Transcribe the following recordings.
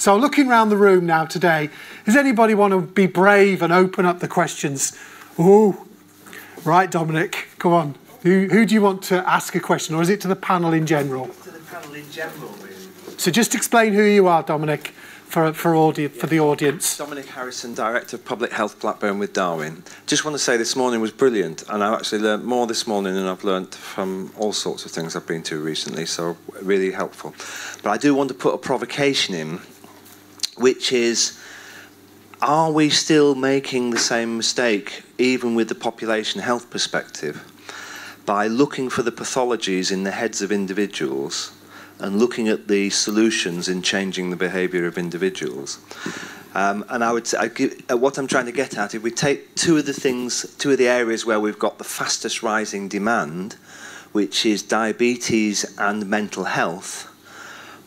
So looking around the room now today, does anybody want to be brave and open up the questions? Ooh, right, Dominic, come on. Who do you want to ask a question, or is it to the panel in general? To the panel in general, really. So just explain who you are, Dominic, for the audience. Dominic Harrison, Director of Public Health Blackburn with Darwin. Just want to say this morning was brilliant, and I've actually learnt more this morning than I've learnt from all sorts of things I've been to recently, so really helpful. But I do want to put a provocation in, which is, are we still making the same mistake, even with the population health perspective, by looking for the pathologies in the heads of individuals and looking at the solutions in changing the behaviour of individuals? And I would say, what I'm trying to get at, if we take two of the areas where we've got the fastest rising demand, which is diabetes and mental health,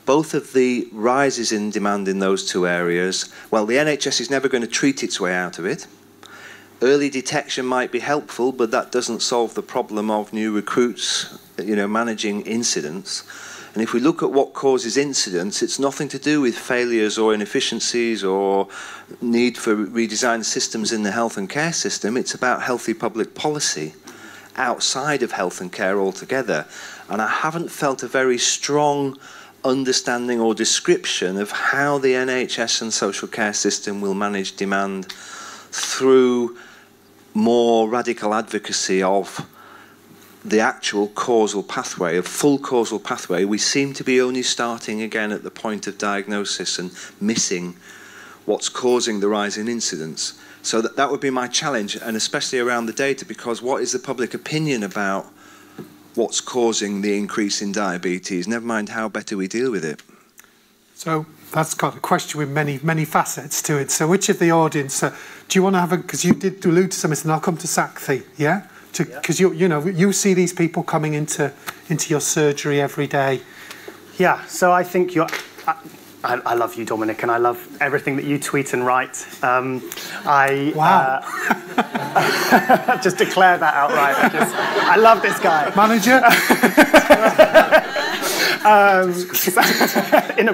both of the rises in demand in those two areas, well, the NHS is never going to treat its way out of it. Early detection might be helpful, but that doesn't solve the problem of new recruits, managing incidents. And if we look at what causes incidents, it's nothing to do with failures or inefficiencies or need for redesigned systems in the health and care system. It's about healthy public policy outside of health and care altogether. And I haven't felt a very strong understanding or description of how the NHS and social care system will manage demand through more radical advocacy of the actual causal pathway, a full causal pathway. We seem to be only starting again at the point of diagnosis and missing what's causing the rise in incidence. So that would be my challenge, and especially around the data, because what is the public opinion about what's causing the increase in diabetes? Never mind how better we deal with it. So that's got a question with many facets to it. So which of the audience, do you want to have because you did allude to something, and I'll come to Sakthi, yeah? Because you see these people coming into your surgery every day. Yeah, so I think I love you, Dominic, and I love everything that you tweet and write. Wow. Just declare that outright. I love this guy. Manager?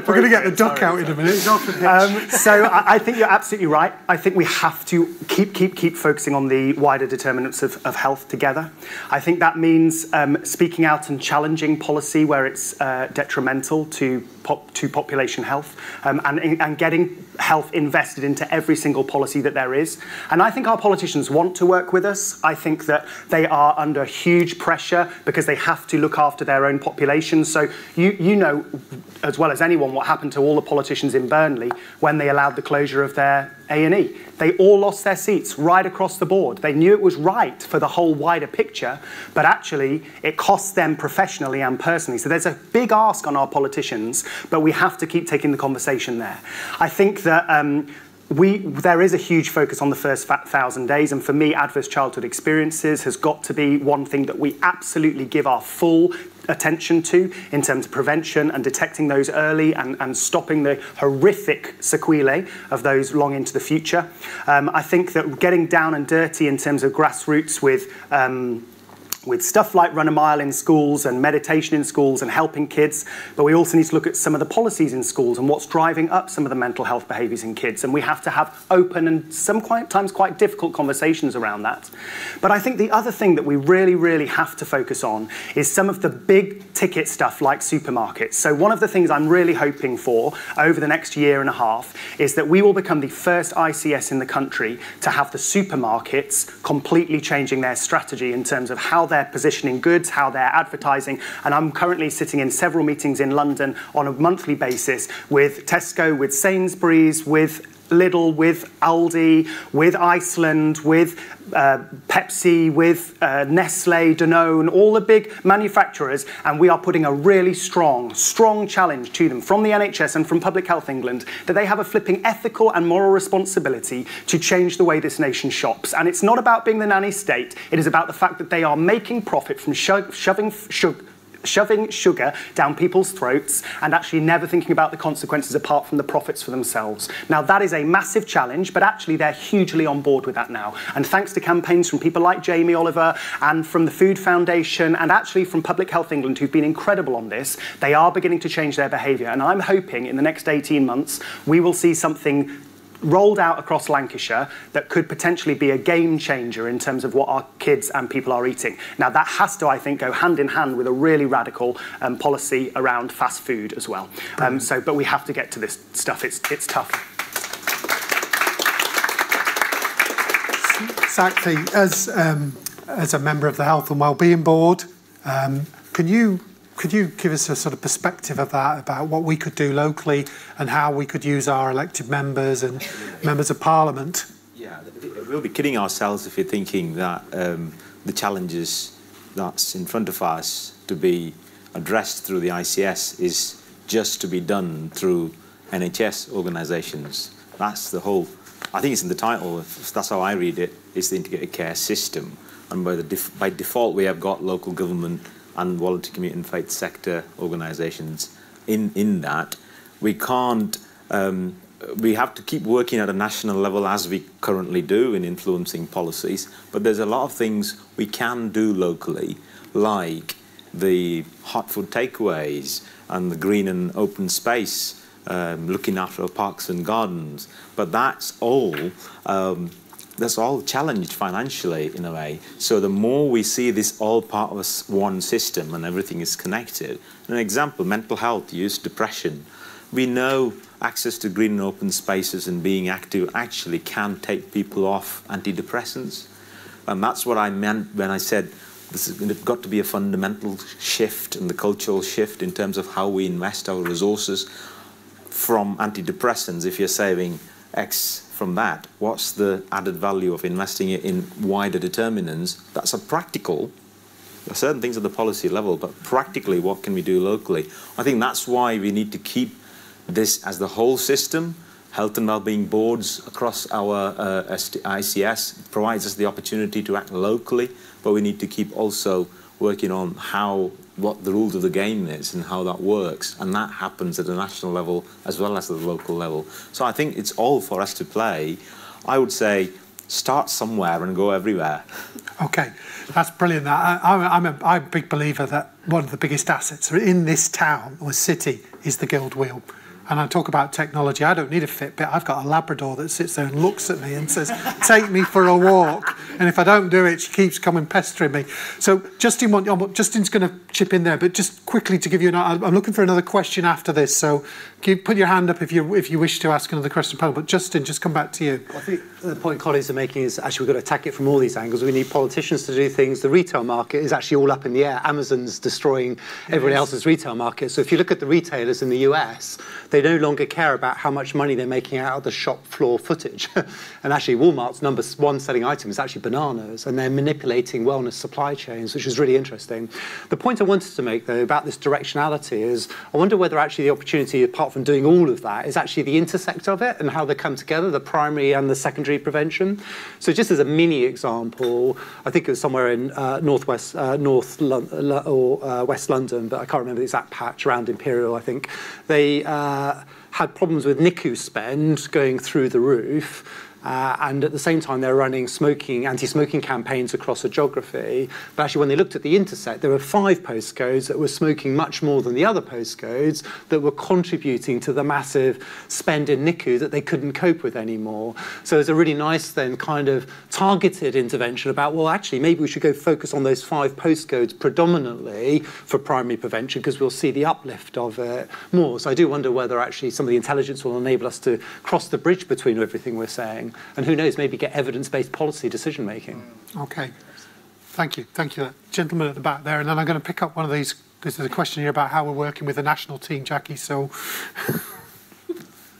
We're going to get the duck out in a minute. So I think you're absolutely right. I think we have to keep focusing on the wider determinants of health together. I think that means speaking out and challenging policy where it's detrimental to population health, and getting health invested into every single policy that there is. And I think our politicians want to work with us. I think that they are under huge pressure because they have to look after their own population. So you know as well as anyone what happened to all the politicians in Burnley when they allowed the closure of their A&E. They all lost their seats right across the board. They knew it was right for the whole wider picture, but actually it cost them professionally and personally. So there's a big ask on our politicians, but we have to keep taking the conversation there. I think that there is a huge focus on the first 1,000 days, and for me, adverse childhood experiences has got to be one thing that we absolutely give our full attention to in terms of prevention and detecting those early and stopping the horrific sequelae of those long into the future. I think that getting down and dirty in terms of grassroots with stuff like Run a Mile in schools and meditation in schools and helping kids, but we also need to look at some of the policies in schools and what's driving up some of the mental health behaviours in kids, and we have to have open and sometimes quite difficult conversations around that. But I think the other thing that we really have to focus on is some of the big ticket stuff like supermarkets. So one of the things I'm really hoping for over the next year and a half is that we will become the first ICS in the country to have the supermarkets completely changing their strategy in terms of how they're positioning goods, how they're advertising. And I'm currently sitting in several meetings in London on a monthly basis with Tesco, with Sainsbury's, with Lidl, with Aldi, with Iceland, with Pepsi, with Nestle, Danone, all the big manufacturers, and we are putting a really strong challenge to them from the NHS and from Public Health England that they have a flipping ethical and moral responsibility to change the way this nation shops. And it's not about being the nanny state, it is about the fact that they are making profit from shoving shoving sugar down people's throats and actually never thinking about the consequences apart from the profits for themselves. Now, that is a massive challenge, but actually they're hugely on board with that now. And thanks to campaigns from people like Jamie Oliver and from the Food Foundation and actually from Public Health England, who've been incredible on this, they are beginning to change their behaviour. And I'm hoping in the next 18 months, we will see something rolled out across Lancashire that could potentially be a game changer in terms of what our kids and people are eating. Now, that has to, I think, go hand in hand with a really radical policy around fast food as well. But we have to get to this stuff. It's tough. Exactly. As a member of the Health and Wellbeing Board, could you give us a sort of perspective of that, about what we could do locally and how we could use our elected members and members of Parliament? Yeah, we'll be kidding ourselves if you're thinking that the challenges that's in front of us to be addressed through the ICS is just to be done through NHS organisations. That's the whole, I think it's in the title, that's how I read it, it's the integrated care system. And by default we have got local government and voluntary community and faith sector organisations in that. We can't, we have to keep working at a national level as we currently do in influencing policies, but there's a lot of things we can do locally, like the hot food takeaways and the green and open space, looking after our parks and gardens. But that's all challenged financially in a way. So the more we see this all part of one system and everything is connected. An example, mental health, use, depression. We know access to green and open spaces and being active actually can take people off antidepressants. And that's what I meant when I said this is got to be a fundamental shift and the cultural shift in terms of how we invest our resources from antidepressants. If you're saving X from that, what's the added value of investing it in wider determinants? That's a practical, there are certain things at the policy level, but practically what can we do locally? I think that's why we need to keep this as the whole system. Health and Wellbeing boards across our ICS provides us the opportunity to act locally, but we need to keep also working on what the rules of the game is and how that works, and that happens at a national level as well as at the local level. So I think it's all for us to play. I would say start somewhere and go everywhere. Okay, that's brilliant. I'm a big believer that one of the biggest assets in this town or city is the Guild Wheel. And I talk about technology. I don't need a Fitbit. I've got a Labrador that sits there and looks at me and says, take me for a walk. And if I don't do it, she keeps coming pestering me. So Justin's going to chip in there, but just quickly to give you I'm looking for another question after this. So put your hand up if you wish to ask another question. But Justin, just come back to you. Well, I think the point colleagues are making is actually we've got to attack it from all these angles. We need politicians to do things. The retail market is actually all up in the air. Amazon's destroying everybody else's retail market. So if you look at the retailers in the US, they no longer care about how much money they're making out of the shop floor footage. And actually Walmart's number one selling item is actually bananas, and they're manipulating wellness supply chains, which is really interesting. The point I wanted to make, though, about this directionality is I wonder whether actually the opportunity, apart from doing all of that, is actually the intersect of it and how they come together, the primary and the secondary prevention. So just as a mini example, I think it was somewhere in West London, but I can't remember the exact patch, around Imperial, I think. They had problems with NICU spend going through the roof. And at the same time, they're running anti-smoking campaigns across a geography. But actually, when they looked at the intersect, there were 5 postcodes that were smoking much more than the other postcodes that were contributing to the massive spend in NICU that they couldn't cope with anymore. So it's a really nice, then, kind of targeted intervention about, well, actually, maybe we should go focus on those 5 postcodes predominantly for primary prevention, because we'll see the uplift of it more. So I do wonder whether actually some of the intelligence will enable us to cross the bridge between everything we're saying. And who knows, maybe get evidence-based policy decision-making. Okay. Thank you. Thank you. Gentleman at the back there. And then I'm going to pick up one of these. This is a question here about how we're working with the national team, Jackie. So...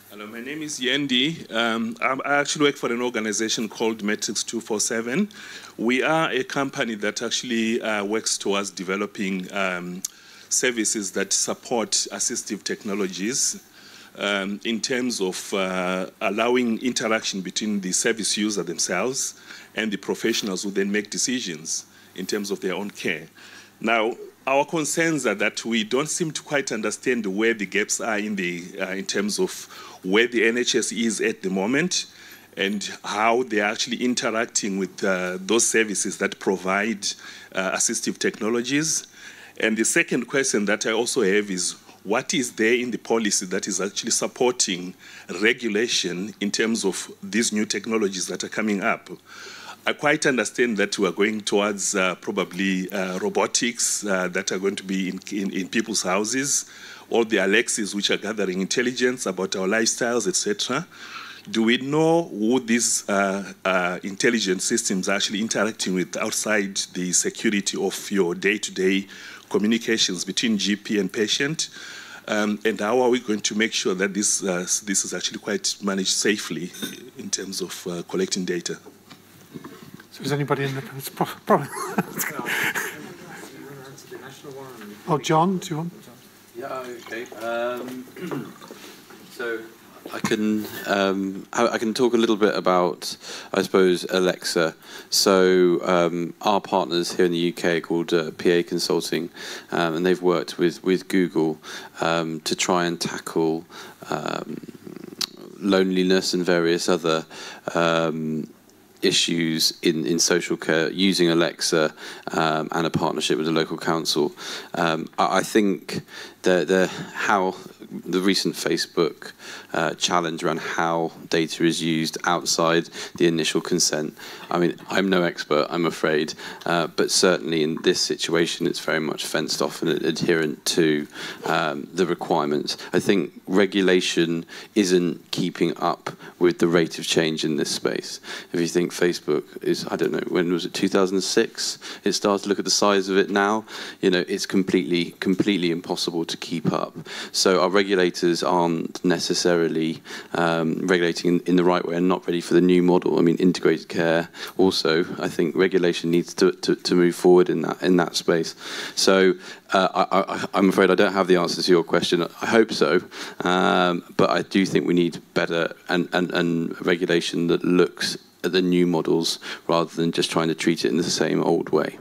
Hello, my name is Yendi. I actually work for an organization called Matrix 247. We are a company that actually works towards developing services that support assistive technologies in terms of allowing interaction between the service user themselves and the professionals who then make decisions in terms of their own care. Now, our concerns are that we don't seem to quite understand where the gaps are in terms of where the NHS is at the moment and how they're actually interacting with those services that provide assistive technologies. And the second question that I also have is, what is there in the policy that is actually supporting regulation in terms of these new technologies that are coming up? I quite understand that we are going towards probably robotics that are going to be in people's houses, or the Alexis which are gathering intelligence about our lifestyles, etc. Do we know who these intelligence systems are actually interacting with outside the security of your day-to-day communications between GP and patient? And how are we going to make sure that this is actually quite managed safely in terms of collecting data? So is anybody in the problem? Oh, John, do you want? Yeah, okay. So I can talk a little bit about, I suppose, Alexa. So our partners here in the UK are called PA Consulting, and they've worked with Google to try and tackle loneliness and various other issues in social care using Alexa and a partnership with the local council. I think how the recent Facebook challenge around how data is used outside the initial consent. I mean, I'm no expert, I'm afraid, but certainly in this situation, it's very much fenced off and adherent to the requirements. I think regulation isn't keeping up with the rate of change in this space. If you think Facebook is, I don't know, when was it, 2006? It started to look at the size of it now. You know, it's completely impossible to keep up. So our regulators aren't necessarily regulating in the right way and not ready for the new model. I mean, integrated care also, I think regulation needs to move forward in that space. So I'm afraid I don't have the answer to your question. I hope so, but I do think we need better and regulation that looks at the new models rather than just trying to treat it in the same old way.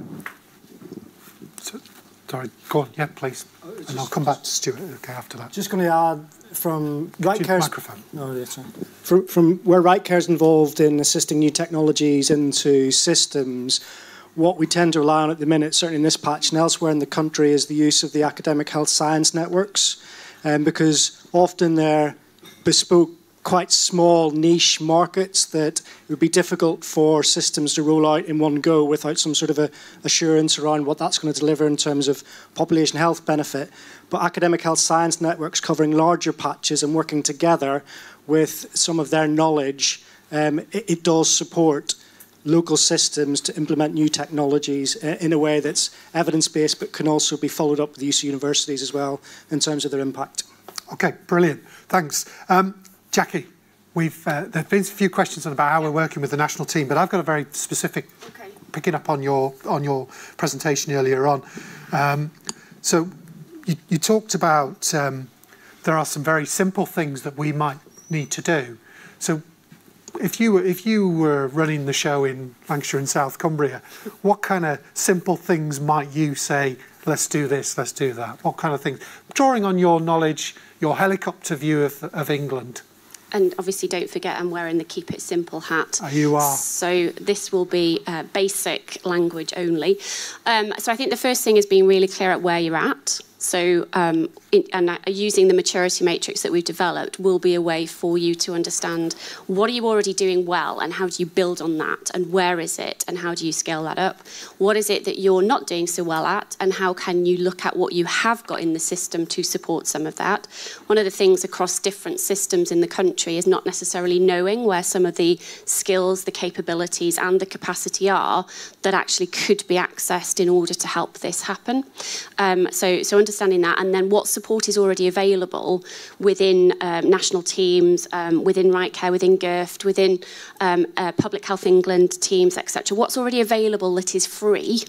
Sorry, go on, yeah, please. And I'll come back to Stuart after that. Just going to add from RightCare's microphone. No, yes, from where RightCare's involved in assisting new technologies into systems, what we tend to rely on at the minute, certainly in this patch and elsewhere in the country, is the use of the academic health science networks, because often they're bespoke, quite small niche markets that it would be difficult for systems to roll out in one go without some sort of assurance around what that's going to deliver in terms of population health benefit. But academic health science networks covering larger patches and working together with some of their knowledge, it does support local systems to implement new technologies in a way that's evidence-based but can also be followed up with the use of universities as well in terms of their impact. Okay, brilliant. Thanks. Jackie, there've been a few questions about how we're working with the national team, but I've got a very specific, picking up on your presentation earlier on. So you talked about there are some very simple things that we might need to do. So if you were running the show in Lancashire and South Cumbria, what kind of simple things might you say, let's do this, let's do that? What kind of things? Drawing on your knowledge, your helicopter view of England. And obviously, don't forget, I'm wearing the Keep It Simple hat. You are. So this will be basic language only. So I think the first thing is being really clear at where you're at. So using the maturity matrix that we've developed will be a way for you to understand what are you already doing well and how do you build on that and where is it and how do you scale that up? What is it that you're not doing so well at and how can you look at what you have got in the system to support some of that? One of the things across different systems in the country is not necessarily knowing where some of the skills, the capabilities and the capacity are that actually could be accessed in order to help this happen. So understanding understanding that, and then what support is already available within national teams, within Right Care, within GIRFT, within Public Health England teams, etc. What's already available that is free,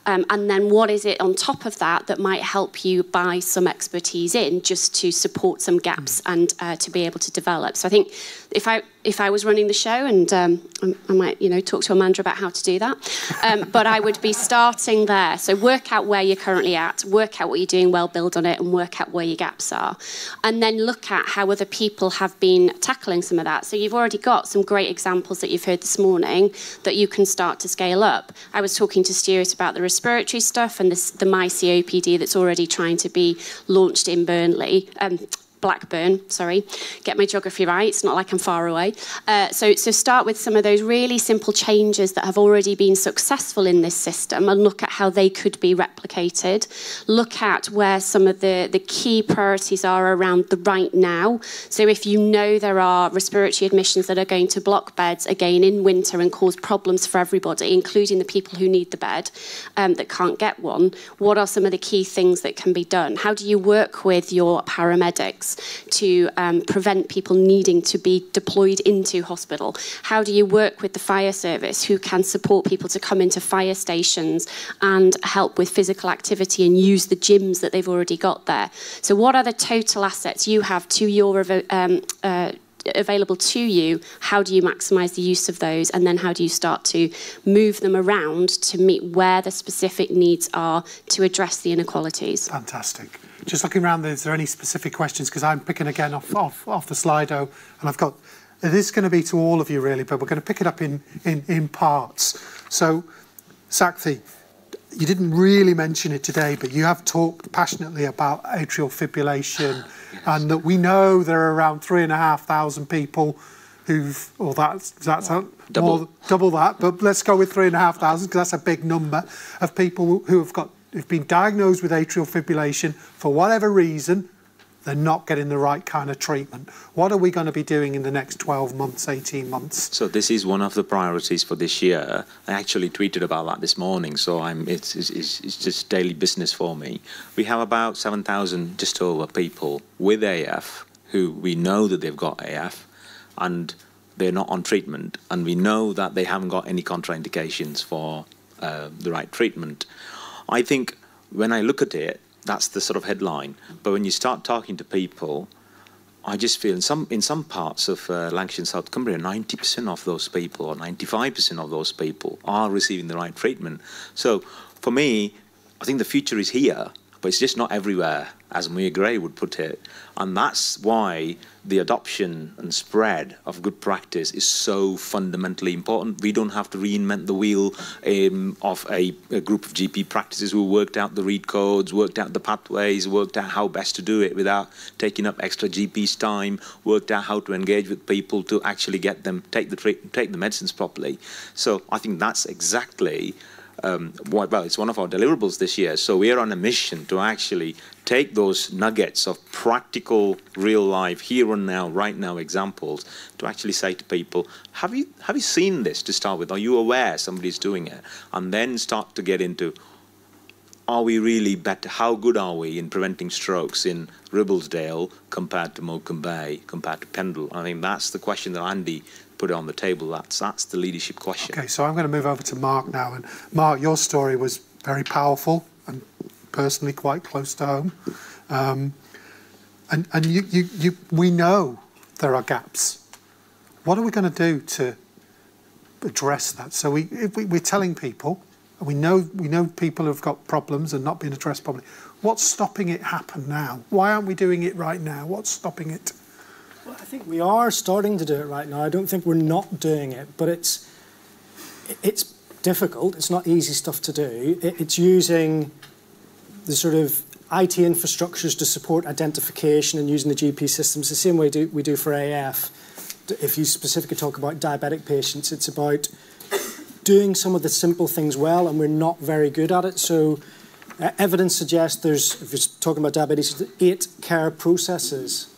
and then what is it on top of that that might help you buy some expertise in just to support some gaps and to be able to develop. So I think if I was running the show, and I might, you know, talk to Amanda about how to do that, but I would be starting there. So work out where you're currently at, work out what you're doing well, build on it, and work out where your gaps are. And then look at how other people have been tackling some of that. So you've already got some great examples that you've heard this morning that you can start to scale up. I was talking to Stuart about the respiratory stuff and the My COPD that's already trying to be launched in Blackburn, sorry, get my geography right, it's not like I'm far away. So start with some of those really simple changes that have already been successful in this system and look at how they could be replicated. Look at where some of the key priorities are around the right now. So if you know there are respiratory admissions that are going to block beds again in winter and cause problems for everybody, including the people who need the bed that can't get one, what are some of the key things that can be done? How do you work with your paramedics to prevent people needing to be deployed into hospital? How do you work with the fire service who can support people to come into fire stations and help with physical activity and use the gyms that they've already got there? So what are the total assets you have to your available to you? How do you maximise the use of those, and then how do you start to move them around to meet where the specific needs are to address the inequalities? Fantastic. Just looking around, is there any specific questions? Because I'm picking again off the Slido, and I've got, it is going to be to all of you really, but we're going to pick it up in parts. So, Sakthi, you didn't really mention it today, but you have talked passionately about atrial fibrillation, yes. And that we know there are around 3,500 people who've, or that's double that, but let's go with 3,500 because that's a big number of people who've been diagnosed with atrial fibrillation for whatever reason. They're not getting the right kind of treatment. What are we going to be doing in the next 12 months, 18 months? So this is one of the priorities for this year. I actually tweeted about that this morning, so it's just daily business for me. We have about 7,000, just over, people with AF who we know that they've got AF and they're not on treatment, and we know that they haven't got any contraindications for the right treatment. I think when I look at it, that's the sort of headline. But when you start talking to people, I just feel in some parts of Lancashire and South Cumbria, 90% of those people or 95% of those people are receiving the right treatment. So for me, I think the future is here, but it's just not everywhere, as Mia Gray would put it. And that's why the adoption and spread of good practice is so fundamentally important. We don't have to reinvent the wheel of a group of GP practices who worked out the read codes, worked out the pathways, worked out how best to do it without taking up extra GP's time, worked out how to engage with people to actually get them take the medicines properly. So I think that's exactly well, it's one of our deliverables this year. So we are on a mission to actually take those nuggets of practical, real life, here and now, right now examples to actually say to people, have you seen this to start with? Are you aware somebody's doing it? And then start to get into, are we really better? How good are we in preventing strokes in Ribblesdale compared to Morecambe Bay, compared to Pendle? I think that's the question that Andy put it on the table. That's the leadership question. Okay, so I'm going to move over to Mark now. And Mark, your story was very powerful and personally quite close to home. And we know there are gaps. What are we going to do to address that? So we're telling people, and we know people have got problems and not being addressed properly. What's stopping it happen now? Why aren't we doing it right now? What's stopping it? Well, I think we are starting to do it right now. I don't think we're not doing it, but it's difficult. It's not easy stuff to do. It's using the sort of IT infrastructures to support identification and using the GP systems the same way we do for AF. If you specifically talk about diabetic patients, it's about doing some of the simple things well, and we're not very good at it. So evidence suggests if you're talking about diabetes, 8 care processes.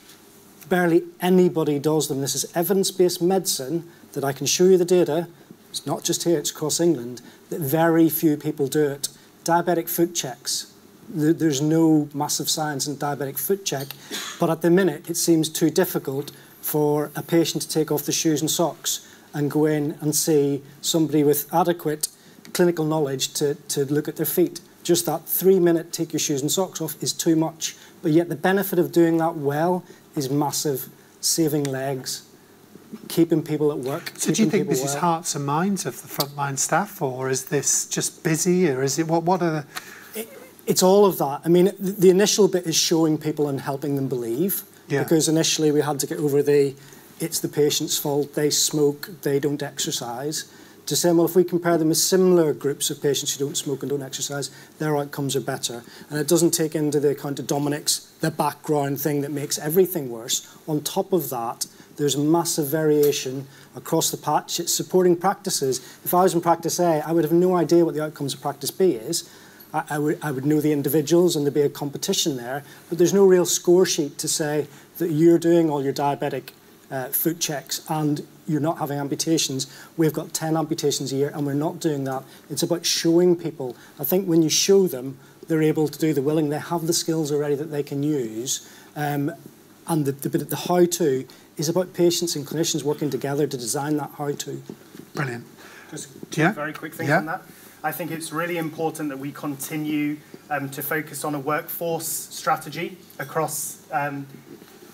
Barely anybody does them. This is evidence-based medicine that I can show you the data. It's not just here, it's across England, that very few people do it. Diabetic foot checks. there's no massive science in diabetic foot check, but at the minute it seems too difficult for a patient to take off the shoes and socks and go in and see somebody with adequate clinical knowledge to look at their feet. Just that 3-minute take your shoes and socks off is too much. But yet the benefit of doing that well is massive, saving legs, keeping people at work. So do you think this is hearts and minds of the frontline staff, or is this just busy, or is it, what are the... It's all of that. I mean, the initial bit is showing people and helping them believe. Yeah. Because initially we had to get over it's the patient's fault, they smoke, they don't exercise. To say, well, if we compare them with similar groups of patients who don't smoke and don't exercise, their outcomes are better. And it doesn't take into the account of Dominic's, the background thing that makes everything worse. On top of that, there's massive variation across the patch. It's supporting practices. If I was in practice A, I would have no idea what the outcomes of practice B is. I would know the individuals and there'd be a competition there, but there's no real score sheet to say that you're doing all your diabetic foot checks and you're not having amputations. We've got 10 amputations a year and we're not doing that. It's about showing people. I think when you show them, they're able to do the willing. They have the skills already that they can use. And the how-to is about patients and clinicians working together to design that how-to. Brilliant. Just two very quick things on that. I think it's really important that we continue to focus on a workforce strategy across the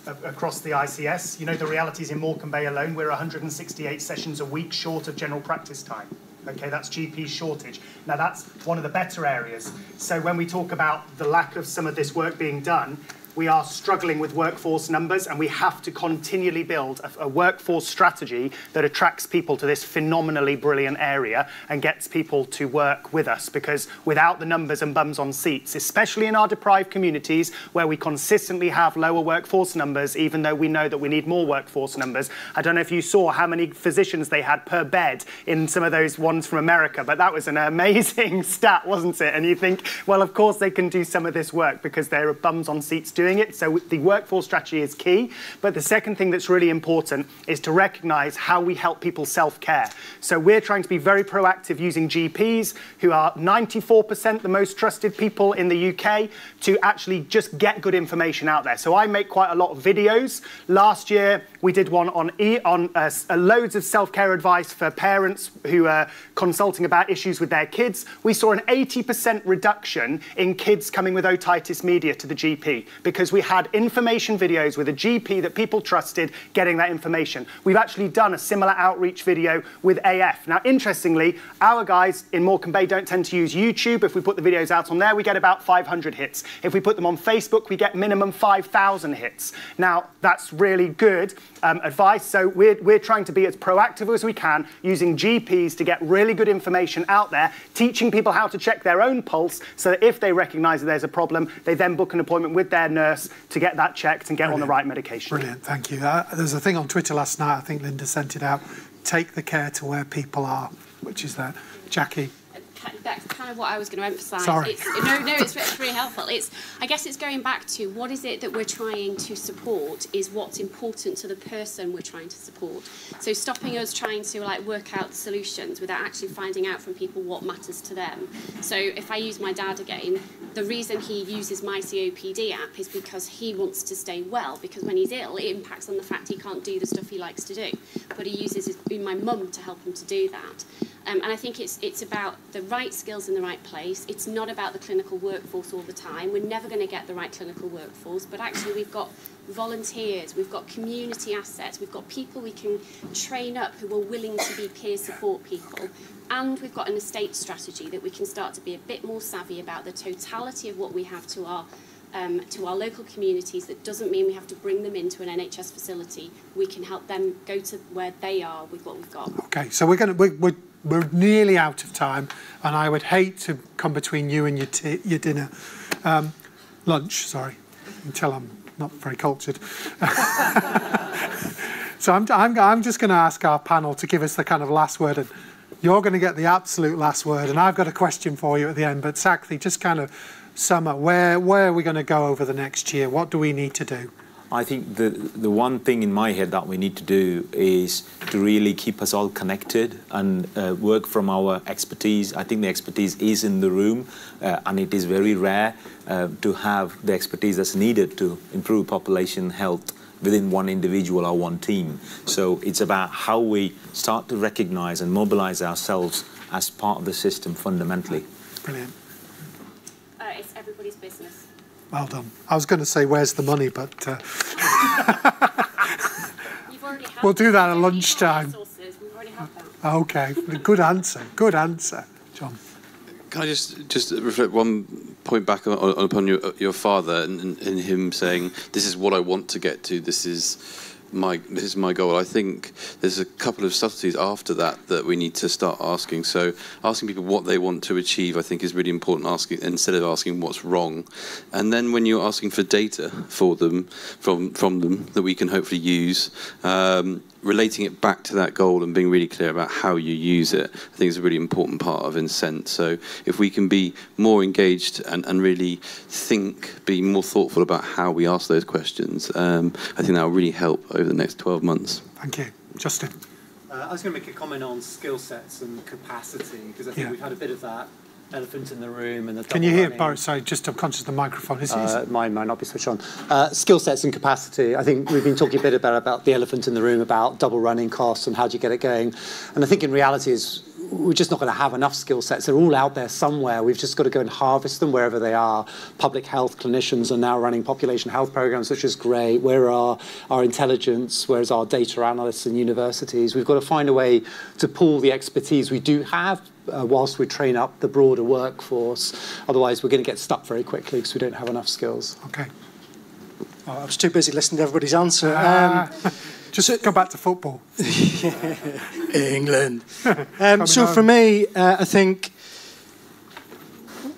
ICS. You know, the reality is in Morecambe Bay alone, we're 168 sessions a week short of general practice time. Okay, that's GP shortage. Now, that's one of the better areas. So when we talk about the lack of some of this work being done, we are struggling with workforce numbers, and we have to continually build a workforce strategy that attracts people to this phenomenally brilliant area and gets people to work with us, because without the numbers and bums on seats, especially in our deprived communities where we consistently have lower workforce numbers, even though we know that we need more workforce numbers. I don't know if you saw how many physicians they had per bed in some of those ones from America, but that was an amazing stat, wasn't it? And you think, well, of course they can do some of this work because there are bums on seats doing it. So the workforce strategy is key. But the second thing that's really important is to recognise how we help people self-care. So we're trying to be very proactive using GPs, who are 94% the most trusted people in the UK, to actually just get good information out there. So I make quite a lot of videos. Last year, we did one on loads of self-care advice for parents who are consulting about issues with their kids. We saw an 80% reduction in kids coming with otitis media to the GP because we had information videos with a GP that people trusted getting that information. We've actually done a similar outreach video with AF. Now, interestingly, our guys in Morecambe Bay don't tend to use YouTube. If we put the videos out on there, we get about 500 hits. If we put them on Facebook, we get minimum 5,000 hits. Now, that's really good advice. So we're trying to be as proactive as we can, using GPs to get really good information out there, teaching people how to check their own pulse so that if they recognise that there's a problem, they then book an appointment with their nurse to get that checked and get on the right medication. Brilliant, thank you. There's a thing on Twitter last night, I think Linda sent it out, take the care to where people are, which is that. Jackie? That's kind of what I was going to emphasise. Sorry. It's really helpful. I guess it's going back to what is it that we're trying to support is what's important to the person we're trying to support. So stopping us trying to work out solutions without actually finding out from people what matters to them. So if I use my dad again, the reason he uses my COPD app is because he wants to stay well, because when he's ill, it impacts on the fact he can't do the stuff he likes to do. But he uses my mum to help him to do that. And I think it's about the right skills in the right place. It's not about the clinical workforce all the time. We're never going to get the right clinical workforce, but actually we've got volunteers, we've got community assets, we've got people we can train up who are willing to be peer support people, and we've got an estate strategy that we can start to be a bit more savvy about the totality of what we have to our local communities. That doesn't mean we have to bring them into an NHS facility. We can help them go to where they are with what we've got. Okay, so we're nearly out of time, and I would hate to come between you and your dinner. Lunch, sorry. You can tell I'm not very cultured. So I'm just going to ask our panel to give us the kind of last word, and you're going to get the absolute last word, and I've got a question for you at the end. But Sakthi, just kind of sum up, where are we going to go over the next year? What do we need to do? I think the one thing in my head that we need to do is to really keep us all connected and work from our expertise. I think the expertise is in the room, and it is very rare to have the expertise that's needed to improve population health within one individual or one team. So it's about how we start to recognise and mobilise ourselves as part of the system fundamentally. Brilliant. It's everybody's business. Well done. I was going to say, where's the money, but we'll do that at lunchtime. We've already had that. Okay, good answer. Good answer, John. Can I just reflect one point back upon your father and him saying, "This is what I want to get to. This is my goal." I think there's a couple of subtleties after that we need to start asking. So asking people what they want to achieve, I think, is really important. Asking instead of asking what's wrong, and then when you're asking for data for them from them that we can hopefully use. Relating it back to that goal and being really clear about how you use it, I think is a really important part of Incent. So if we can be more engaged and really be more thoughtful about how we ask those questions, I think that will really help over the next 12 months. Thank you. Justin. I was going to make a comment on skill sets and capacity, because I think we've had a bit of that elephant in the room and the Can you hear, Boris? Sorry, just I'm conscious of the microphone. Mine might not be switched on. Skill sets and capacity. I think we've been talking a bit about the elephant in the room, about double running costs and how do you get it going. And I think in reality is we're just not going to have enough skill sets. They're all out there somewhere. We've just got to go and harvest them wherever they are. Public health clinicians are now running population health programs, which is great. Where are our intelligence? Where's our data analysts in universities? We've got to find a way to pool the expertise we do have whilst we train up the broader workforce. Otherwise, we're going to get stuck very quickly because we don't have enough skills. Okay. Oh, I was too busy listening to everybody's answer. Just go back to football. England. So for me, I think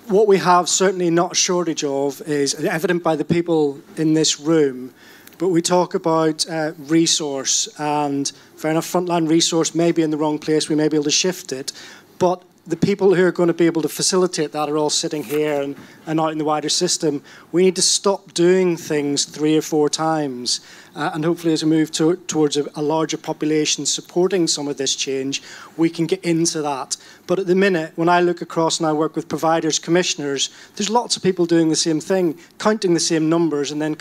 what we have certainly not a shortage of is evident by the people in this room, but we talk about resource, and fair enough, frontline resource may be in the wrong place, we may be able to shift it, but the people who are going to be able to facilitate that are all sitting here and out in the wider system. We need to stop doing things 3 or 4 times. And hopefully as we move towards a larger population supporting some of this change, we can get into that. But at the minute, when I look across and I work with providers, commissioners, there's lots of people doing the same thing, counting the same numbers and then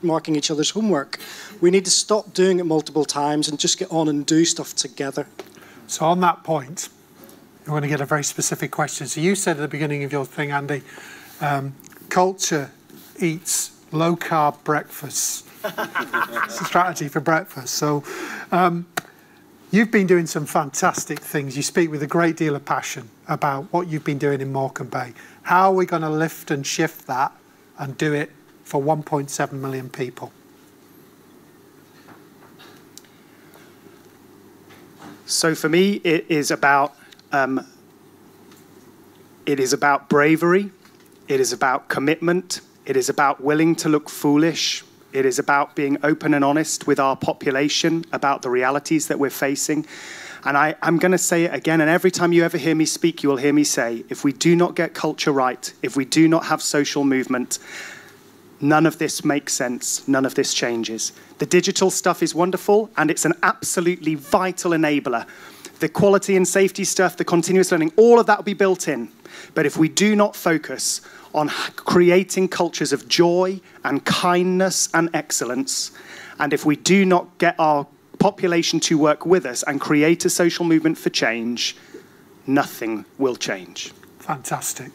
marking each other's homework. We need to stop doing it multiple times and just get on and do stuff together. So on that point, we're going to get a very specific question. So you said at the beginning of your thing, Andy, culture eats low-carb breakfasts. It's a strategy for breakfast. So you've been doing some fantastic things. You speak with a great deal of passion about what you've been doing in Morecambe Bay. How are we going to lift and shift that and do it for 1.7 million people? So for me, it is about bravery, it is about commitment, it is about willing to look foolish, it is about being open and honest with our population about the realities that we're facing. And I'm going to say it again, and every time you ever hear me speak, you will hear me say, if we do not get culture right, if we do not have social movement, none of this makes sense, none of this changes. The digital stuff is wonderful, and it's an absolutely vital enabler. The quality and safety stuff, the continuous learning, all of that will be built in. But if we do not focus on creating cultures of joy and kindness and excellence, and if we do not get our population to work with us and create a social movement for change, nothing will change. Fantastic.